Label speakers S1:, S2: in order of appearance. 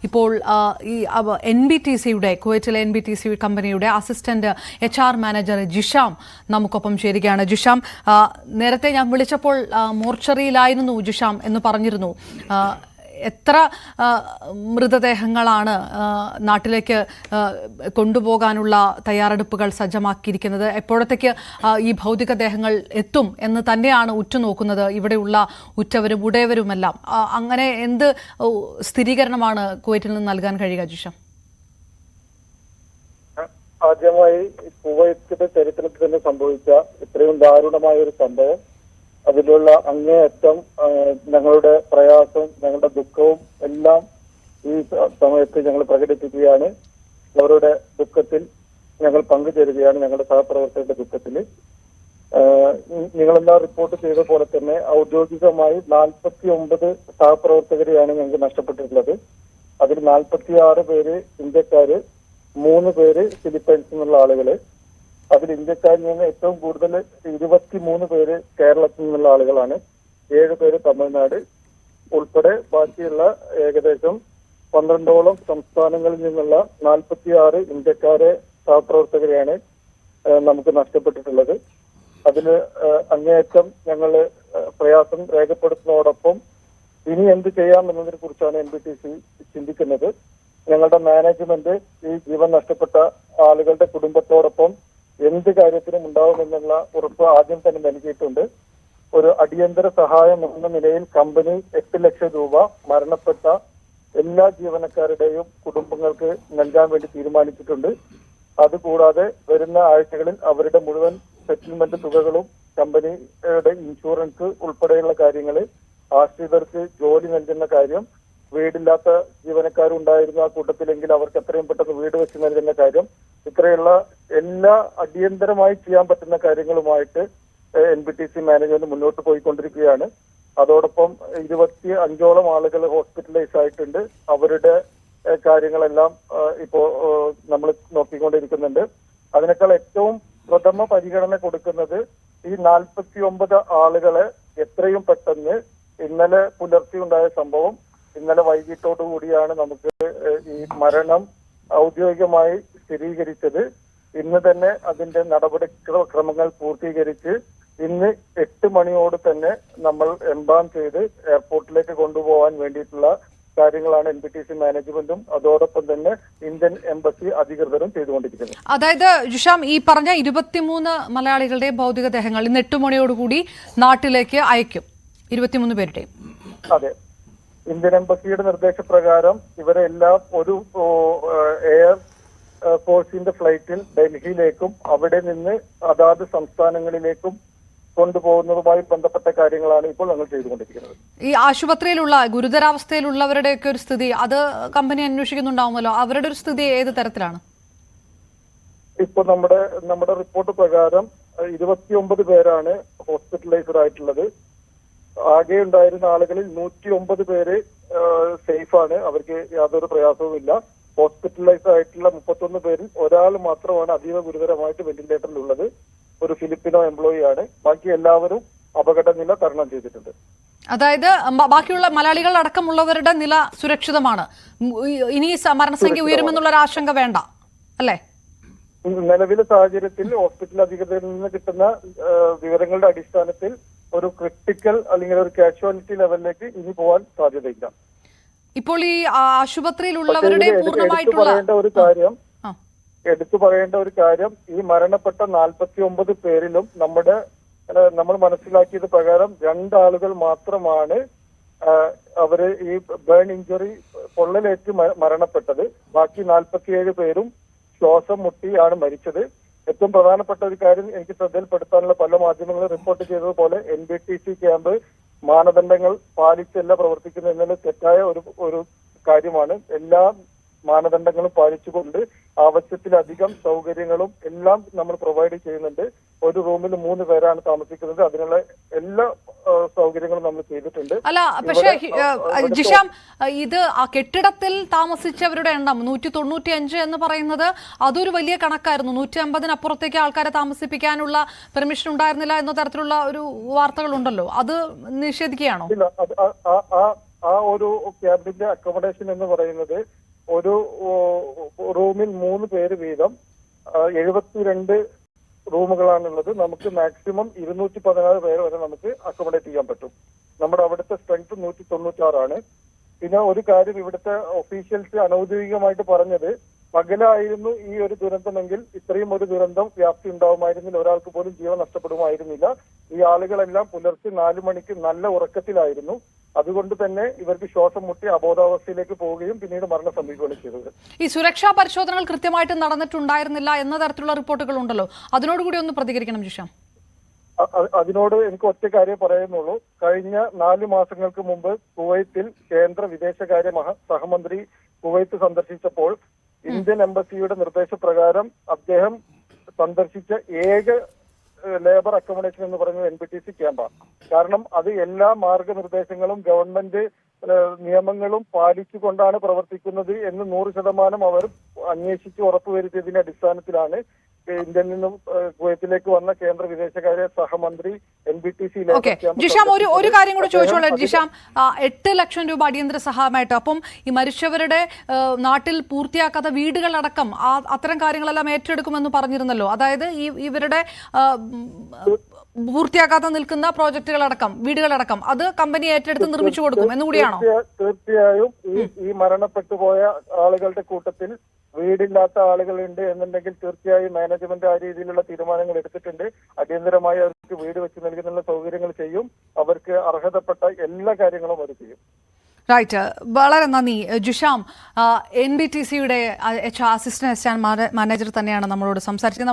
S1: ഇപ്പോൾ ഈ NBTC-യുടെ കുവൈറ്റിലെ NBTC കമ്പനിയുടെ അസിസ്റ്റന്റ് HR മാനേജർ ജിഷാം നമുക്കൊപ്പം ചേരുകയാണ്. ജിഷാം, നേരത്തെ ഞാൻ വിളിച്ചപ്പോൾ മോർച്ചറിയിലായിരുന്നു ജിഷാം എന്ന് പറഞ്ഞിരുന്നു. എത്ര മൃതദേഹങ്ങളാണ് നാട്ടിലേക്ക് കൊണ്ടുപോകാനുള്ള തയ്യാറെടുപ്പുകൾ സജ്ജമാക്കിയിരിക്കുന്നത്? എപ്പോഴത്തേക്ക് ഈ ഭൗതികദേഹങ്ങൾ എത്തും എന്ന് തന്നെയാണ് ഉറ്റുനോക്കുന്നത് ഇവിടെയുള്ള ഉറ്റവരും ഉടയവരുമെല്ലാം? അങ്ങനെ എന്ത് സ്ഥിരീകരണമാണ് കുവൈറ്റിൽ നിന്ന് നൽകാൻ കഴിയുക ജിഷ?
S2: ആദ്യമായി കുവൈറ്റിന്റെ ചരിത്രത്തിൽ തന്നെ സംഭവിച്ച ഇത്രയും ദാരുണമായ ഒരു സംഭവം, അതിലുള്ള അങ്ങേയറ്റം ഞങ്ങളുടെ പ്രയാസവും ഞങ്ങളുടെ ദുഃഖവും എല്ലാം ഈ സമയത്ത് ഞങ്ങൾ പ്രകടിപ്പിക്കുകയാണ്. അവരുടെ ദുഃഖത്തിൽ ഞങ്ങൾ പങ്കുചേരുകയാണ്, ഞങ്ങളുടെ സഹപ്രവർത്തകരുടെ ദുഃഖത്തിൽ. നിങ്ങളെല്ലാം റിപ്പോർട്ട് ചെയ്ത പോലെ തന്നെ ഔദ്യോഗികമായി 49 സഹപ്രവർത്തകരെയാണ് ഞങ്ങൾക്ക് നഷ്ടപ്പെട്ടിട്ടുള്ളത്. അതിൽ 46 പേര് ഇന്ത്യക്കാര്, 3 പേര് ഫിലിപ്പൈൻസിൽ നിന്നുള്ള ആളുകള്. അതിൽ ഇന്ത്യക്കാരിൽ നിന്ന് ഏറ്റവും കൂടുതൽ 23 പേര് കേരളത്തിൽ നിന്നുള്ള ആളുകളാണ്. 7 പേര് തമിഴ്നാട് ഉൾപ്പെടെ ബാക്കിയുള്ള ഏകദേശം 12ഓളം സംസ്ഥാനങ്ങളിൽ നിന്നുള്ള 46 ഇന്ത്യക്കാരെ സഹപ്രവർത്തകരെയാണ് നമുക്ക് നഷ്ടപ്പെട്ടിട്ടുള്ളത്. അതില് അങ്ങേയറ്റം ഞങ്ങൾ പ്രയാസം രേഖപ്പെടുത്തുന്നതോടൊപ്പം ഇനി എന്ത് ചെയ്യാം എന്നതിനെ കുറിച്ചാണ് NBTC ചിന്തിക്കുന്നത്. ഞങ്ങളുടെ മാനേജ്മെന്റ് ഈ ജീവൻ നഷ്ടപ്പെട്ട ആളുകളുടെ കുടുംബത്തോടൊപ്പം എന്ത് കാര്യത്തിനും ഉണ്ടാവുമെന്നുള്ള ഉറപ്പ് ആദ്യം തന്നെ നൽകിയിട്ടുണ്ട്. ഒരു അടിയന്തര സഹായം എന്ന നിലയിൽ കമ്പനി 8 ലക്ഷം രൂപ മരണപ്പെട്ട എല്ലാ ജീവനക്കാരുടെയും കുടുംബങ്ങൾക്ക് നൽകാൻ വേണ്ടി തീരുമാനിച്ചിട്ടുണ്ട്. അതുകൂടാതെ വരുന്ന ആഴ്ചകളിൽ അവരുടെ മുഴുവൻ സെറ്റിൽമെന്റ് തുകകളും കമ്പനിയുടെ ഇൻഷുറൻസ് ഉൾപ്പെടെയുള്ള കാര്യങ്ങൾ, ആശ്രിതർക്ക് ജോലി നൽകുന്ന കാര്യം, വീടില്ലാത്ത ജീവനക്കാരുണ്ടായിരുന്നു ആ കൂട്ടത്തിലെങ്കിൽ അവർക്ക് എത്രയും പെട്ടെന്ന് വീട് വെച്ച് നൽകുന്ന കാര്യം, ഇത്രയുള്ള എല്ലാ അടിയന്തരമായി ചെയ്യാൻ പറ്റുന്ന കാര്യങ്ങളുമായിട്ട് NBTC മാനേജ്മെന്റ് മുന്നോട്ട് പോയിക്കൊണ്ടിരിക്കുകയാണ്. അതോടൊപ്പം 25ഓളം ആളുകൾ ഹോസ്പിറ്റലൈസ് ആയിട്ടുണ്ട്. അവരുടെ കാര്യങ്ങളെല്ലാം ഇപ്പോ നമ്മൾ നോക്കിക്കൊണ്ടിരിക്കുന്നുണ്ട്. അതിനേക്കാൾ ഏറ്റവും പ്രഥമ പരിഗണന കൊടുക്കുന്നത് ഈ 49 ആളുകളെ എത്രയും പെട്ടെന്ന്, ഇന്നലെ പുലർച്ചെ ഉണ്ടായ സംഭവം, ഇന്നലെ വൈകിട്ടോടു കൂടിയാണ് നമുക്ക് ഈ മരണം ഔദ്യോഗികമായി സ്ഥിരീകരിച്ചത്. ഇന്ന് തന്നെ അതിന്റെ നടപടിക്രമങ്ങൾ പൂർത്തീകരിച്ച് ഇന്ന് 8 മണിയോട് തന്നെ നമ്മൾ എംബാം ചെയ്ത് എയർപോർട്ടിലേക്ക് കൊണ്ടുപോകാൻ വേണ്ടിയിട്ടുള്ള കാര്യങ്ങളാണ് NBTC മാനേജ്മെന്റും അതോടൊപ്പം തന്നെ ഇന്ത്യൻ എംബസി അധികൃതരും ചെയ്തുകൊണ്ടിരിക്കുന്നത്.
S1: അതായത് ജിഷാം, ഈ പറഞ്ഞ 23 മലയാളികളുടെ ഭൗതികദേഹങ്ങൾ ഇന്ന് 8 മണിയോടുകൂടി നാട്ടിലേക്ക് അയക്കും, 23 പേരുടെയും.
S2: അതെ, ഇന്ത്യൻ എംബസിയുടെ നിർദ്ദേശപ്രകാരം ഇവരെ എല്ലാം ഒരു എയർ ഫോഴ്സിന്റെ ഫ്ലൈറ്റിൽ ഡൽഹിയിലേക്കും അവിടെ നിന്ന് അതാത് സംസ്ഥാനങ്ങളിലേക്കും കൊണ്ടുപോകുന്നതുമായി ബന്ധപ്പെട്ട കാര്യങ്ങളാണ് ഇപ്പോൾ ഞങ്ങൾ ചെയ്തുകൊണ്ടിരിക്കുന്നത്.
S1: ഈ ആശുപത്രിയിലുള്ള ഗുരുതരാവസ്ഥയിലുള്ളവരുടെയൊക്കെ ഒരു സ്ഥിതി അത് കമ്പനി അന്വേഷിക്കുന്നുണ്ടാവുമല്ലോ, അവരുടെ ഒരു സ്ഥിതി ഏത് തരത്തിലാണ്?
S2: ഇപ്പൊ നമ്മുടെ റിപ്പോർട്ട് പ്രകാരം 29 പേരാണ് ഹോസ്പിറ്റലൈസ്ഡ് ആയിട്ടുള്ളത്. ആകെ ഉണ്ടായിരുന്ന ആളുകളിൽ 109 പേര് സേഫാണ്, അവർക്ക് യാതൊരു പ്രയാസവും ഇല്ല. ഹോസ്പിറ്റലൈസ്ഡ് ആയിട്ടുള്ള 31 പേരിൽ ഒരാൾ മാത്രമാണ് അതീവ ഗുരുതരമായിട്ട് വെന്റിലേറ്ററിലുള്ളത്. ഒരു ഫിലിപ്പിനോ എംപ്ലോയി ആണ്. ബാക്കി എല്ലാവരും അപകടനില തരണം ചെയ്തിട്ടുണ്ട്.
S1: അതായത് ബാക്കിയുള്ള മലയാളികൾ അടക്കമുള്ളവരുടെ നില സുരക്ഷിതമാണ്. ഇനി മരണസംഖ്യ ഉയരുമെന്നുള്ള ഒരു ആശങ്ക വേണ്ട അല്ലേ?
S2: നിലവിലെ സാഹചര്യത്തിൽ ഹോസ്പിറ്റൽ അധികൃതരിൽ നിന്ന് കിട്ടുന്ന വിവരങ്ങളുടെ അടിസ്ഥാനത്തിൽ ഒരു ക്രിട്ടിക്കൽ അല്ലെങ്കിൽ ഒരു കാഷ്വാലിറ്റി ലെവലിലേക്ക് ഇനി പോകാൻ സാധ്യതയില്ല.
S1: ഇപ്പോൾ ഈ ആശുപത്രിയിലുള്ളവരുടെ പൂർണ്ണമായിട്ടുള്ള
S2: എടുത്തു പറയേണ്ട ഒരു കാര്യം, ഈ മരണപ്പെട്ട 49 പേരിലും നമ്മൾ മനസ്സിലാക്കിയത് പ്രകാരം 2 ആളുകൾ മാത്രമാണ് അവര് ഈ ബേൺ ഇഞ്ചുറി പൊള്ളലേറ്റ് മരണപ്പെട്ടത്. ബാക്കി 47 പേരും ശ്വാസം മുട്ടിയാണ് മരിച്ചത്. ഏറ്റവും പ്രധാനപ്പെട്ട ഒരു കാര്യം എനിക്ക് ശ്രദ്ധയിൽപ്പെടുത്താനുള്ള, പല മാധ്യമങ്ങളും റിപ്പോർട്ട് ചെയ്തതുപോലെ NBTC ക്യാമ്പ് മാനദണ്ഡങ്ങൾ പാലിച്ചല്ല പ്രവർത്തിക്കുന്നത് എന്നുള്ള തെറ്റായ ഒരു കാര്യമാണ്. എല്ലാ മാനദണ്ഡങ്ങളും പാലിച്ചുകൊണ്ട് ആവശ്യത്തിലധികം സൗകര്യങ്ങളും എല്ലാം നമ്മൾ പ്രൊവൈഡ് ചെയ്യുന്നുണ്ട്. ഒരു റൂമിൽ 3 പേരാണ് താമസിക്കുന്നത്. അതിനുള്ള എല്ലാ സൗകര്യങ്ങളും നമ്മൾ ചെയ്തിട്ടുണ്ട്.
S1: അല്ല, പക്ഷേ ജിഷാം, ഇത് ആ കെട്ടിടത്തിൽ താമസിച്ചവരുടെ എണ്ണം 195 എന്ന് പറയുന്നത് അതൊരു വലിയ കണക്കായിരുന്നു. 150-അപ്പുറത്തേക്ക് ആൾക്കാരെ താമസിപ്പിക്കാനുള്ള പെർമിഷൻ ഉണ്ടായിരുന്നില്ല എന്ന തരത്തിലുള്ള ഒരു വാർത്തകളുണ്ടല്ലോ, അത് നിഷേധിക്കുകയാണോ?
S2: ഇല്ല, ആ ഒരു ക്യാമ്പിന്റെ അക്കോമഡേഷൻ എന്ന് പറയുന്നത് ഒരു റൂമിൽ 3 പേര് വീതം 72 റൂമുകളാണുള്ളത്. നമുക്ക് മാക്സിമം 216 പേര് വരെ നമുക്ക് അക്കോമഡേറ്റ് ചെയ്യാൻ പറ്റും. നമ്മുടെ അവിടുത്തെ സ്ട്രെങ്ത് 196 പിന്നെ ഒരു കാര്യം ഇവിടുത്തെ ഒഫീഷ്യൽസ് അനൌദ്യോഗികമായിട്ട് പറഞ്ഞത്, പകലായിരുന്നു ഈ ഒരു ദുരന്തമെങ്കിൽ ഇത്രയും ഒരു ദുരന്തം വ്യാപ്തി ഉണ്ടാവുമായിരുന്നില്ല, ഒരാൾക്ക് പോലും ജീവൻ നഷ്ടപ്പെടുമായിരുന്നില്ല. ഈ ആളുകളെല്ലാം പുലർച്ചെ 4 മണിക്ക് നല്ല ഉറക്കത്തിലായിരുന്നു. അതുകൊണ്ട് തന്നെ ഇവർക്ക് ശ്വാസം മുട്ടി അബോധാവസ്ഥയിലേക്ക് പോവുകയും പിന്നീട് മരണം സംഭവിക്കുകയാണ് ചെയ്തത്.
S1: ഈ സുരക്ഷാ പരിശോധനകൾ കൃത്യമായിട്ട് നടന്നിട്ടുണ്ടായിരുന്നില്ല എന്ന തരത്തിലുള്ള റിപ്പോർട്ടുകൾ ഉണ്ടല്ലോ, അതിനോടുകൂടി ഒന്ന് പ്രതികരിക്കണം ജിഷാം.
S2: അതിനോട് എനിക്ക് ഒറ്റ കാര്യം പറയുന്നുള്ളൂ. കഴിഞ്ഞ 4 മാസങ്ങൾക്ക് മുമ്പ് കുവൈത്തിൽ കേന്ദ്ര വിദേശകാര്യ സഹമന്ത്രി കുവൈത്ത് സന്ദർശിച്ചപ്പോൾ ഇന്ത്യൻ എംബസിയുടെ നിർദ്ദേശപ്രകാരം അദ്ദേഹം സന്ദർശിച്ച ഏക ലേബർ അക്കോമഡേഷൻ എന്ന് പറയുന്നത് NBTC ക്യാമ്പാണ്. കാരണം അത് എല്ലാ മാർഗനിർദ്ദേശങ്ങളും ഗവൺമെന്റ് നിയമങ്ങളും പാലിച്ചുകൊണ്ടാണ് പ്രവർത്തിക്കുന്നത് എന്ന് 100% അവർ അന്വേഷിച്ച് ഉറപ്പുവരുത്തിയതിന്റെ അടിസ്ഥാനത്തിലാണ് ഇന്ത്യയിൽ നിന്നും കുവൈത്തിലേക്ക് വന്ന കേന്ദ്ര വിദേശകാര്യ സഹമന്ത്രി NBTC
S1: ജിഷാം ഒരു കാര്യം കൂടെ ചോദിച്ചോളാം ജിഷാം. 8 ലക്ഷം രൂപ അടിയന്തര സഹായമായിട്ട്, അപ്പം ഈ മരിച്ചവരുടെ നാട്ടിൽ പൂർത്തിയാക്കാത്ത വീടുകളടക്കം അത്തരം കാര്യങ്ങളെല്ലാം ഏറ്റെടുക്കുമെന്ന് പറഞ്ഞിരുന്നല്ലോ. അതായത് ഇവരുടെ പൂർത്തിയാക്കാതെ നിൽക്കുന്ന പ്രോജക്റ്റുകളടക്കം വീടുകളടക്കം അത് കമ്പനി ഏറ്റെടുത്ത് നിർമ്മിച്ചു കൊടുക്കും എന്നുകൂടിയാണോ?
S2: തീർച്ചയായും ഈ മരണപ്പെട്ടു പോയ ആളുകളുടെ കൂട്ടത്തിൽ വീടില്ലാത്ത ആളുകളുണ്ട് എന്നുണ്ടെങ്കിൽ തീർച്ചയായും മാനേജ്മെന്റ് ആ രീതിയിലുള്ള തീരുമാനങ്ങൾ എടുത്തിട്ടുണ്ട്. അടിയന്തരമായി അവർക്ക് വീട് വെച്ച് നൽകുന്ന സൗകര്യങ്ങൾ ചെയ്യും. അവർക്ക് അർഹതപ്പെട്ട എല്ലാ കാര്യങ്ങളും അവർ ചെയ്യും.
S1: റൈറ്റ്, വളരെ നന്ദി ജിഷാം. NBTCയുടെ അസിസ്റ്റന്റ് മാനേജർ തന്നെയാണ് നമ്മളോട് സംസാരിച്ചത്.